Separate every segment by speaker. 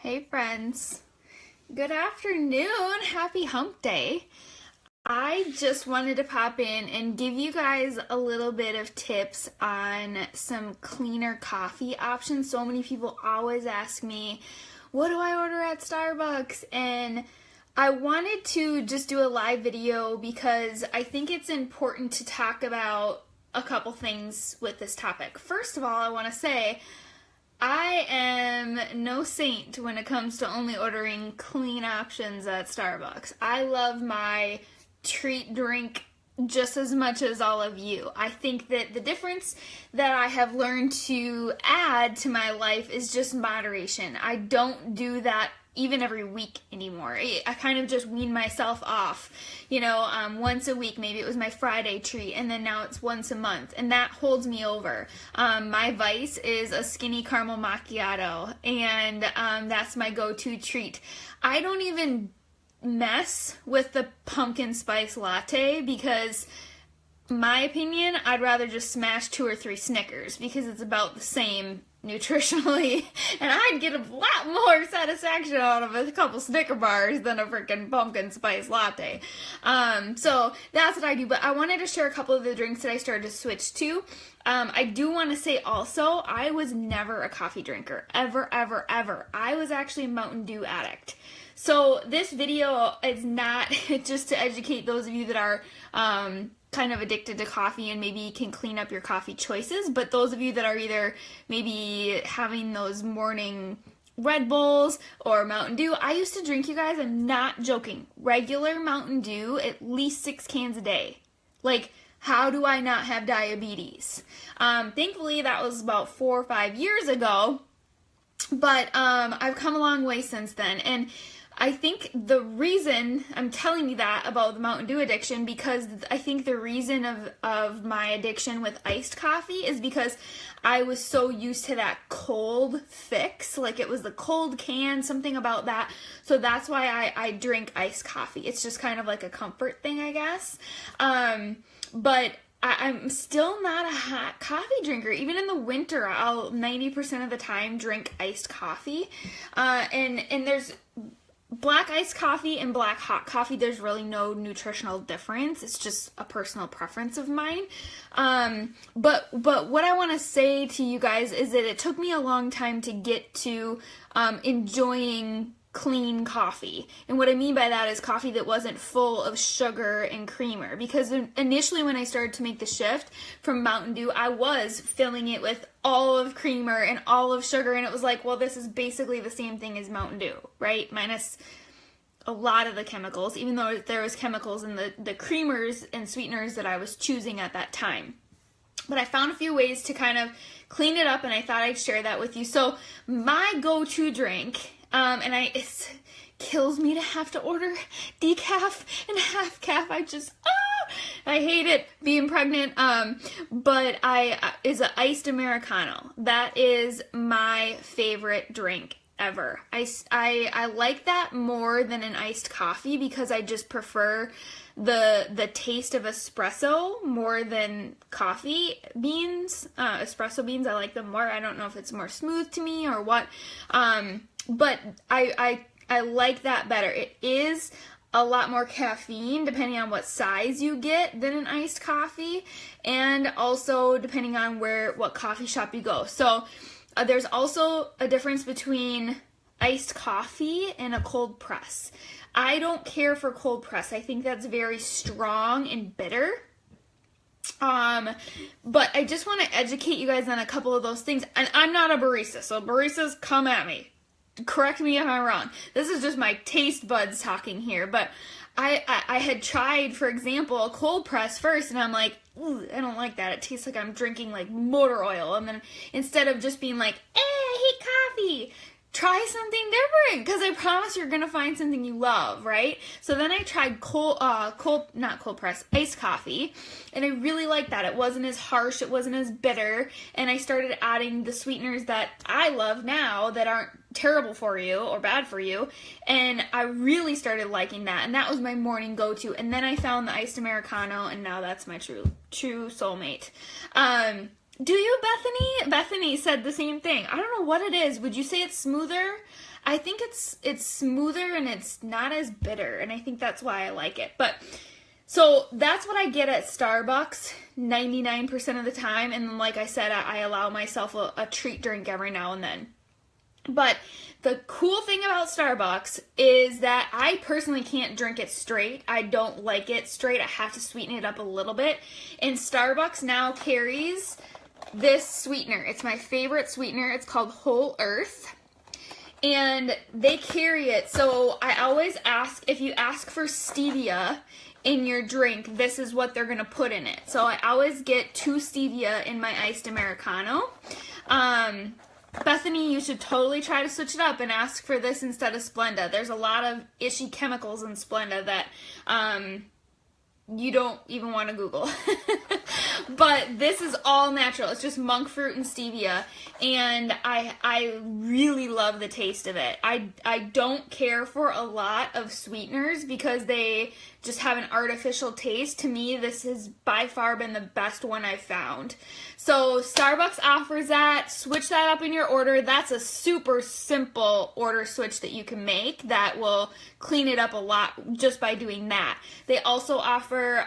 Speaker 1: Hey friends, good afternoon, happy hump day. I just wanted to pop in and give you guys a little bit of tips on some cleaner coffee options. So many people always ask me, what do I order at Starbucks? And I wanted to just do a live video because I think it's important to talk about a couple things with this topic. First of all, I want to say I am no saint when it comes to only ordering clean options at Starbucks. I love my treat drink just as much as all of you. I think that the difference that I have learned to add to my life is just moderation. I don't do that even every week anymore. I kind of just wean myself off, once a week. Maybe it was my Friday treat, and then now it's once a month, and that holds me over. My vice is a skinny caramel macchiato, and that's my go-to treat. I don't even mess with the pumpkin spice latte because, my opinion, I'd rather just smash 2 or 3 Snickers because it's about the same nutritionally, and I'd get a lot more satisfaction out of a couple Snicker bars than a freaking pumpkin spice latte. So that's what I do, but I wanted to share a couple of the drinks that I started to switch to. I do want to say also, I was never a coffee drinker, ever. I was actually a Mountain Dew addict. So this video is not just to educate those of you that are kind of addicted to coffee and maybe can clean up your coffee choices, but those of you that are either maybe having those morning Red Bulls or Mountain Dew. I used to drink, you guys, I'm not joking, regular Mountain Dew at least 6 cans a day. Like, how do I not have diabetes? Thankfully, that was about 4 or 5 years ago, but I've come a long way since then. And I think the reason I'm telling you that about the Mountain Dew addiction, because I think the reason of my addiction with iced coffee is because I was so used to that cold fix, like it was the cold can, something about that. So that's why I drink iced coffee. It's just kind of like a comfort thing, I guess. But I'm still not a hot coffee drinker. Even in the winter, I'll 90% of the time drink iced coffee. And there's black iced coffee and black hot coffee, there's really no nutritional difference. It's just a personal preference of mine. But what I want to say to you guys is that it took me a long time to get to enjoying clean coffee. And what I mean by that is coffee that wasn't full of sugar and creamer. Because initially when I started to make the shift from Mountain Dew, I was filling it with all of creamer and all of sugar, and it was like, well, this is basically the same thing as Mountain Dew, right? Minus a lot of the chemicals, even though there was chemicals in the creamers and sweeteners that I was choosing at that time. But I found a few ways to kind of clean it up, and I thought I'd share that with you. So my go-to drink, it kills me to have to order decaf and half calf. I hate it being pregnant. But is an iced Americano. That is my favorite drink ever. I like that more than an iced coffee because I just prefer the taste of espresso more than coffee beans. Espresso beans, I like them more. I don't know if it's more smooth to me or what. But I like that better. It is a lot more caffeine depending on what size you get than an iced coffee, and also depending on what coffee shop you go. So there's also a difference between iced coffee and a cold press. I don't care for cold press. I think that's very strong and bitter. But I just want to educate you guys on a couple of those things. And I'm not a barista, so baristas, come at me. Correct me if I'm wrong. This is just my taste buds talking here, but I had tried, for example, a cold press first, and I'm like, ooh, I don't like that. It tastes like I'm drinking like motor oil. And then instead of just being like, hey, I hate coffee, try something different, because I promise you're gonna find something you love, right? So then I tried not cold press, iced coffee, and I really liked that. It wasn't as harsh, it wasn't as bitter, and I started adding the sweeteners that I love now that aren't terrible for you or bad for you, and I really started liking that, and that was my morning go-to. And then I found the iced Americano, and now that's my true soulmate. Do you, Bethany? Bethany said the same thing. I don't know what it is. Would you say it's smoother? I think it's smoother and it's not as bitter, and I think that's why I like it. But so that's what I get at Starbucks 99% of the time, and then like I said, I allow myself a treat drink every now and then. But the cool thing about Starbucks is that I personally can't drink it straight. I don't like it straight. I have to sweeten it up a little bit. And Starbucks now carries this sweetener. It's my favorite sweetener. It's called Whole Earth. And they carry it. So I always ask, if you ask for stevia in your drink, this is what they're going to put in it. So I always get 2 stevia in my iced Americano. Bethany, you should totally try to switch it up and ask for this instead of Splenda. There's a lot of ishy chemicals in Splenda that you don't even want to Google. But this is all natural. It's just monk fruit and stevia, and I really love the taste of it. I don't care for a lot of sweeteners because they just have an artificial taste. To me, this has by far been the best one I've found. So Starbucks offers that. Switch that up in your order. That's a super simple order switch that you can make that will clean it up a lot just by doing that. They also offer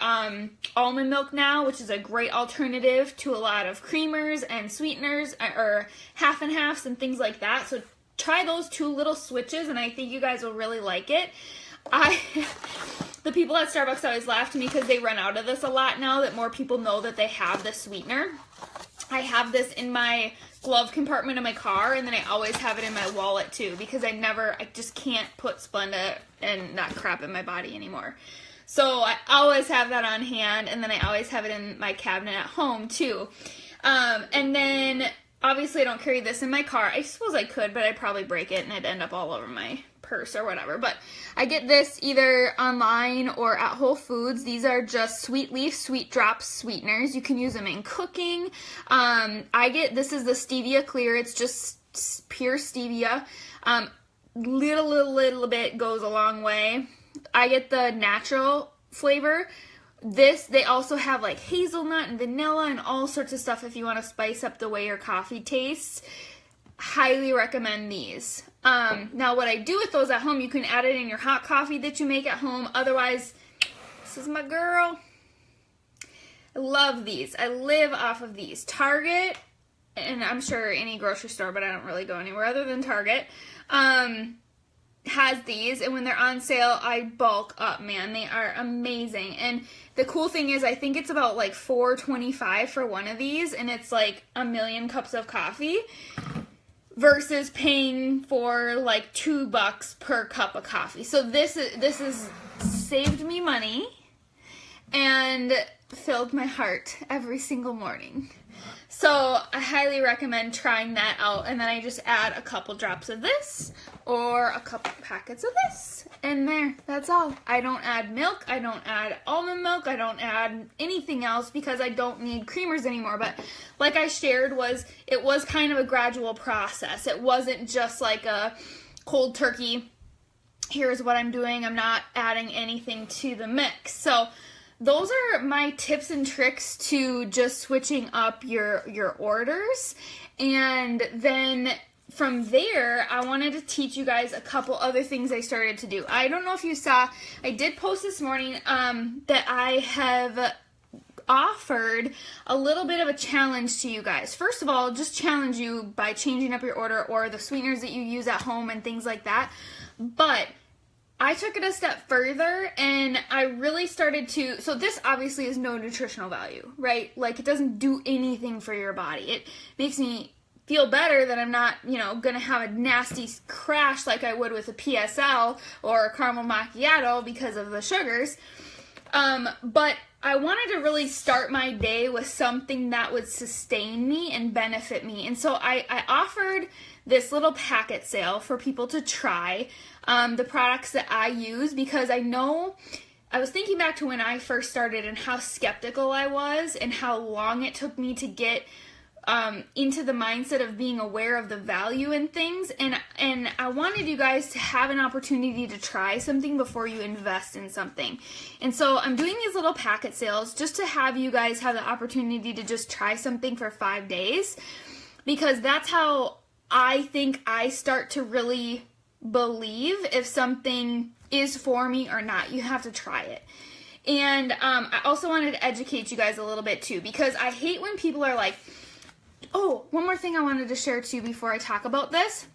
Speaker 1: almond milk now, which is a great alternative to a lot of creamers and sweeteners or half and halves and things like that. So try those 2 little switches, and I think you guys will really like it. The people at Starbucks always laugh at me because they run out of this a lot now that more people know that they have this sweetener. I have this in my glove compartment of my car, and then I always have it in my wallet too because I just can't put Splenda and that crap in my body anymore. So I always have that on hand, and then I always have it in my cabinet at home too. And then obviously I don't carry this in my car. I suppose I could, but I'd probably break it and it'd end up all over my purse or whatever. But I get this either online or at Whole Foods. These are just Sweet Leaf Sweet Drops sweeteners. You can use them in cooking. This is the Stevia Clear. It's just pure stevia. Little bit goes a long way. I get the natural flavor. They also have like hazelnut and vanilla and all sorts of stuff if you want to spice up the way your coffee tastes. Highly recommend these. Now what I do with those at home, you can add it in your hot coffee that you make at home. Otherwise, this is my girl. I love these. I live off of these. Target, and I'm sure any grocery store, but I don't really go anywhere other than Target, has these, and when they're on sale, I bulk up, man. They are amazing. And the cool thing is, I think it's about like $4.25 for one of these, and it's like a million cups of coffee versus paying for like $2 per cup of coffee. So this has saved me money and filled my heart every single morning. So I highly recommend trying that out, and then I just add a couple drops of this or a couple packets of this, and there, that's all. I don't add milk, I don't add almond milk, I don't add anything else because I don't need creamers anymore. But like I shared, it was kind of a gradual process. It wasn't just like a cold turkey, here's what I'm doing, I'm not adding anything to the mix. So those are my tips and tricks to just switching up your orders. And then from there, I wanted to teach you guys a couple other things I started to do. I don't know if you saw, I did post this morning that I have offered a little bit of a challenge to you guys. First of all, just challenge you by changing up your order or the sweeteners that you use at home and things like that. But I took it a step further, and I really started to, so this obviously is no nutritional value, right? Like, it doesn't do anything for your body. It makes me feel better that I'm not, going to have a nasty crash like I would with a PSL or a caramel macchiato because of the sugars. But I wanted to really start my day with something that would sustain me and benefit me. And so I offered this little packet sale for people to try the products that I use, because I was thinking back to when I first started and how skeptical I was and how long it took me to get into the mindset of being aware of the value in things, and I wanted you guys to have an opportunity to try something before you invest in something. And so I'm doing these little packet sales just to have you guys have the opportunity to just try something for 5 days, because that's how I think I start to really believe if something is for me or not. You have to try it. And I also wanted to educate you guys a little bit too, because I hate when people are like, oh, one more thing I wanted to share too before I talk about this.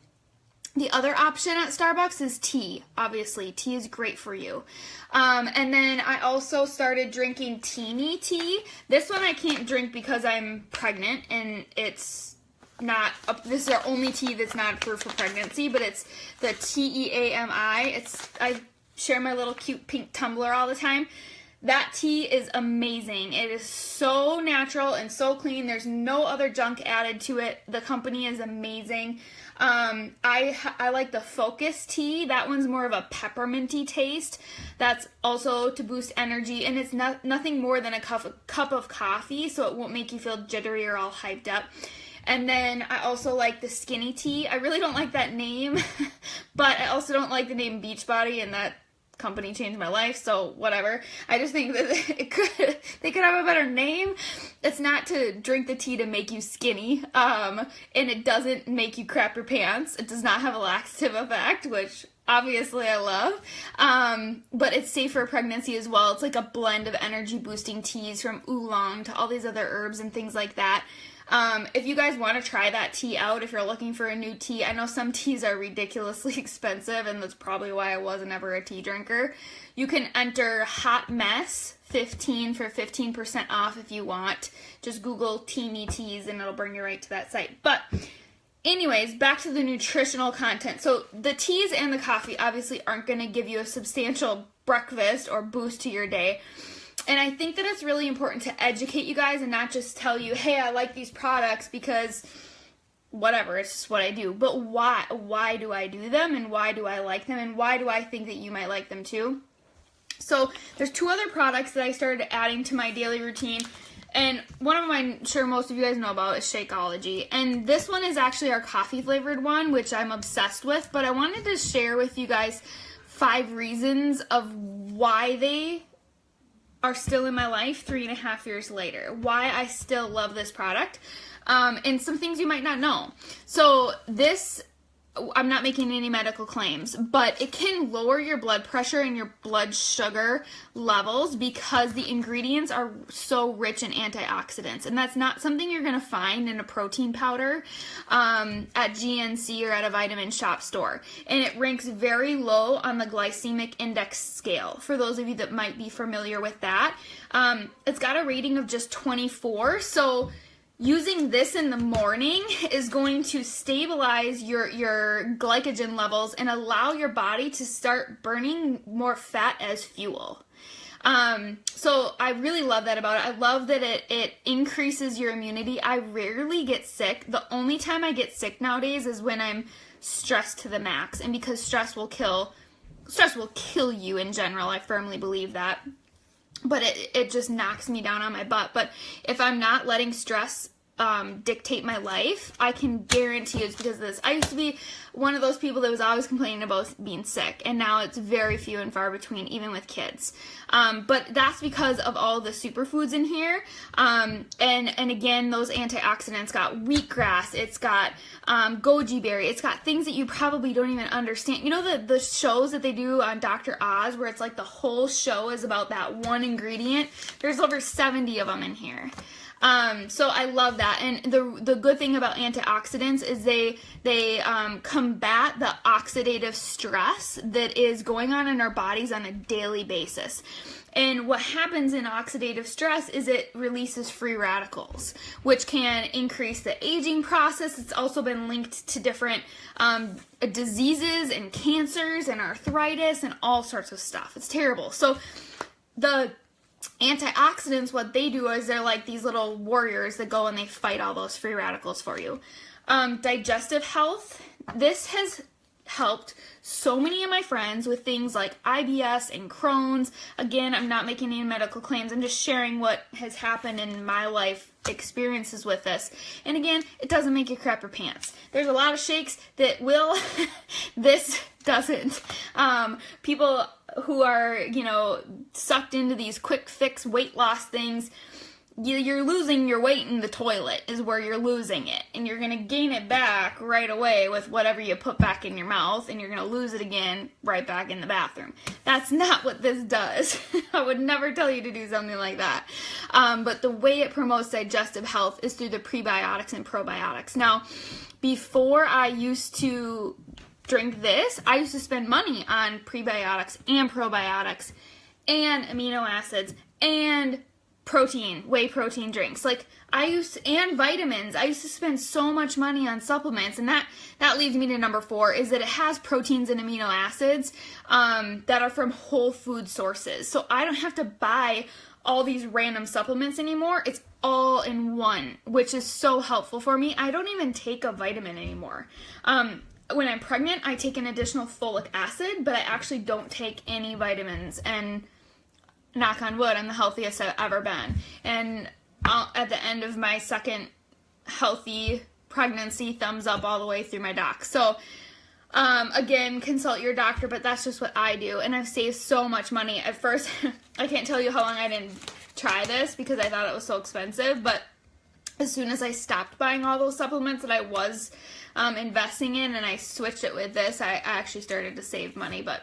Speaker 1: The other option at Starbucks is tea. Obviously, tea is great for you. And then I also started drinking Teeny tea. This one I can't drink because I'm pregnant, and it's not, this is our only tea that's not approved for pregnancy, but it's the TEAMI. I share my little cute pink tumbler all the time. That tea is amazing. It is so natural and so clean. There's no other junk added to it. The company is amazing. I like the Focus tea. That one's more of a pepperminty taste. That's also to boost energy, and it's nothing more than a cup of coffee, so it won't make you feel jittery or all hyped up. And then I also like the Skinny tea. I really don't like that name, but I also don't like the name Beachbody, and that company changed my life, so whatever. I just think that they could have a better name. It's not to drink the tea to make you skinny, and it doesn't make you crap your pants. It does not have a laxative effect, which obviously I love, but it's safe for pregnancy as well. It's like a blend of energy boosting teas from oolong to all these other herbs and things like that. If you guys want to try that tea out, if you're looking for a new tea, I know some teas are ridiculously expensive, and that's probably why I wasn't ever a tea drinker. You can enter Hot Mess 15 for 15% off if you want. Just Google Teeny Teas and it'll bring you right to that site. But anyways, back to the nutritional content. So the teas and the coffee obviously aren't going to give you a substantial breakfast or boost to your day. And I think that it's really important to educate you guys and not just tell you, hey, I like these products because whatever, it's just what I do. But why? Why do I do them, and why do I like them, and why do I think that you might like them too? So there's two other products that I started adding to my daily routine. And one of them I'm sure most of you guys know about is Shakeology. And this one is actually our coffee flavored one, which I'm obsessed with. But I wanted to share with you guys 5 reasons of why they are still in my life 3.5 years later, why I still love this product, and some things you might not know. So this, I'm not making any medical claims, but it can lower your blood pressure and your blood sugar levels because the ingredients are so rich in antioxidants, and that's not something you're going to find in a protein powder at GNC or at a vitamin shop store. And it ranks very low on the glycemic index scale, for those of you that might be familiar with that. It's got a rating of just 24, so using this in the morning is going to stabilize your glycogen levels and allow your body to start burning more fat as fuel. So I really love that about it. I love that it increases your immunity. I rarely get sick. The only time I get sick nowadays is when I'm stressed to the max, and because stress will kill you in general. I firmly believe that. But it just knocks me down on my butt. But if I'm not letting stress dictate my life, I can guarantee it's because of this. I used to be one of those people that was always complaining about being sick, and now it's very few and far between, even with kids. But that's because of all the superfoods in here. And again, those antioxidants got wheatgrass, it's got goji berry, it's got things that you probably don't even understand. You know the shows that they do on Dr. Oz where it's like the whole show is about that one ingredient? There's over 70 of them in here. So I love that. And the good thing about antioxidants is they combat the oxidative stress that is going on in our bodies on a daily basis. And what happens in oxidative stress is it releases free radicals, which can increase the aging process. It's also been linked to different diseases and cancers and arthritis and all sorts of stuff. It's terrible. So the antioxidants, what they do is they're like these little warriors that go and they fight all those free radicals for you. Digestive health. This has helped so many of my friends with things like IBS and Crohn's. Again, I'm not making any medical claims. I'm just sharing what has happened in my life experiences with this. And again, it doesn't make you crap your pants. There's a lot of shakes that will. This doesn't. People who are, sucked into these quick fix weight loss things, you're losing your weight in the toilet is where you're losing it, and you're going to gain it back right away with whatever you put back in your mouth, and you're going to lose it again right back in the bathroom. That's not what this does. I would never tell you to do something like that. But the way it promotes digestive health is through the prebiotics and probiotics. Now, before I used to drink this, I used to spend money on prebiotics and probiotics and amino acids and protein, whey protein drinks. And vitamins. I used to spend so much money on supplements, and that leads me to number 4, is that it has proteins and amino acids that are from whole food sources. So I don't have to buy all these random supplements anymore. It's all in one, which is so helpful for me. I don't even take a vitamin anymore. When I'm pregnant, I take an additional folic acid, but I actually don't take any vitamins, and knock on wood, I'm the healthiest I've ever been. And at the end of my second healthy pregnancy, thumbs up all the way through my doc. So, again, consult your doctor, but that's just what I do. And I've saved so much money. At first, I can't tell you how long I didn't try this because I thought it was so expensive, but as soon as I stopped buying all those supplements that I was investing in, and I switched it with this, I actually started to save money. But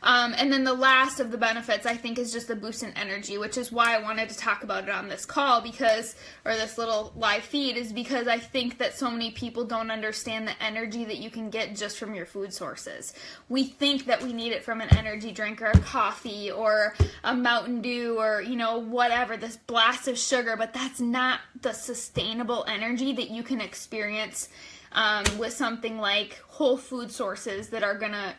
Speaker 1: and then the last of the benefits, I think, is just the boost in energy, which is why I wanted to talk about it on this call, or this little live feed, is because I think that so many people don't understand the energy that you can get just from your food sources. We think that we need it from an energy drink or a coffee or a Mountain Dew or, whatever, this blast of sugar, but that's not the sustainable energy that you can experience with something like whole food sources that are gonna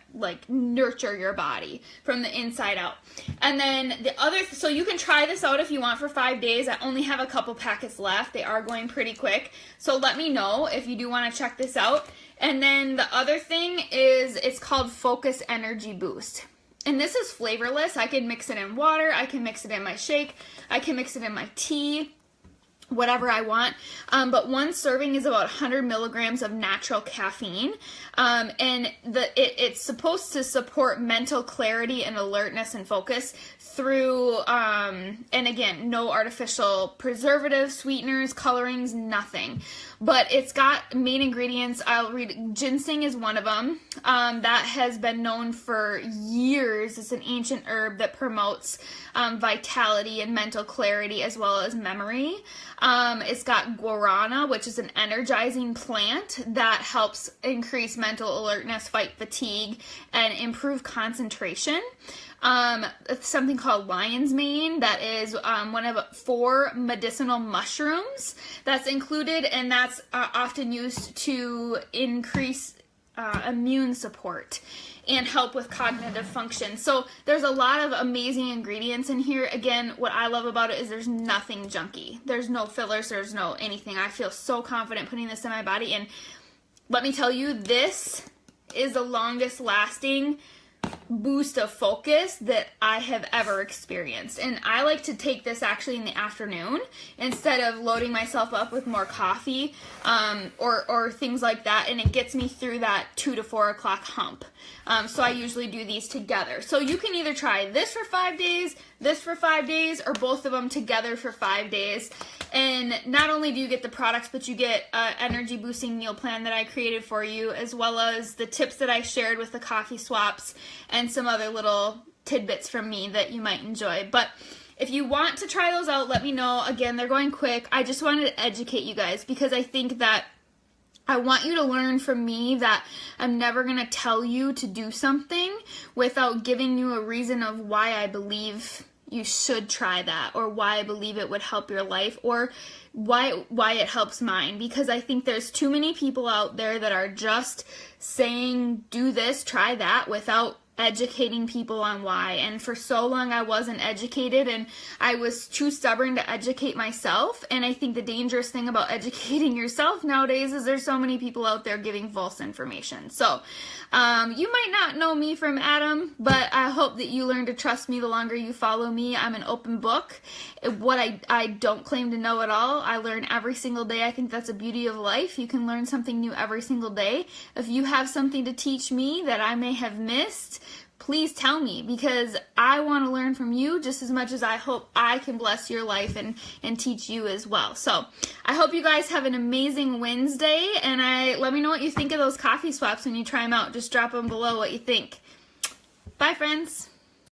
Speaker 1: nurture your body from the inside out. And then so you can try this out if you want for 5 days. I only have a couple packets left. They are going pretty quick. So let me know if you do want to check this out. And then the other thing is, it's called Focus Energy Boost. And this is flavorless. I can mix it in water. I can mix it in my shake. I can mix it in my tea. Whatever I want, but one serving is about 100 milligrams of natural caffeine, and it's supposed to support mental clarity and alertness and focus through, and again, no artificial preservatives, sweeteners, colorings, nothing. But it's got main ingredients. I'll read. Ginseng is one of them. That has been known for years. It's an ancient herb that promotes vitality and mental clarity as well as memory. It's got guarana, which is an energizing plant that helps increase mental alertness, fight fatigue, and improve concentration. Something called lion's mane, that is one of 4 medicinal mushrooms that's included, and that's often used to increase immune support and help with cognitive function. So there's a lot of amazing ingredients in here. Again, what I love about it is there's nothing junky. There's no fillers, there's no anything. I feel so confident putting this in my body, and let me tell you, this is the longest lasting boost of focus that I have ever experienced. And I like to take this actually in the afternoon instead of loading myself up with more coffee or things like that, and it gets me through that 2 to 4 o'clock hump. So I usually do these together. So you can either try this for 5 days, this for 5 days, or both of them together for 5 days. And not only do you get the products, but you get an energy boosting meal plan that I created for you, as well as the tips that I shared with the coffee swaps and some other little tidbits from me that you might enjoy. But if you want to try those out, let me know. Again, they're going quick. I just wanted to educate you guys because I think that I want you to learn from me that I'm never going to tell you to do something without giving you a reason of why I believe you should try that, or why I believe it would help your life, or why it helps mine. Because I think there's too many people out there that are just saying, do this, try that, without educating people on why. And for so long I wasn't educated, and I was too stubborn to educate myself. And I think the dangerous thing about educating yourself nowadays is there's so many people out there giving false information. So you might not know me from Adam, but I hope that you learn to trust me the longer you follow me. I'm an open book. What I don't claim to know at all. I learn every single day. I think that's the beauty of life. You can learn something new every single day. If you have something to teach me that I may have missed, please tell me, because I want to learn from you just as much as I hope I can bless your life and teach you as well. So I hope you guys have an amazing Wednesday, and let me know what you think of those coffee swaps when you try them out. Just drop them below what you think. Bye, friends.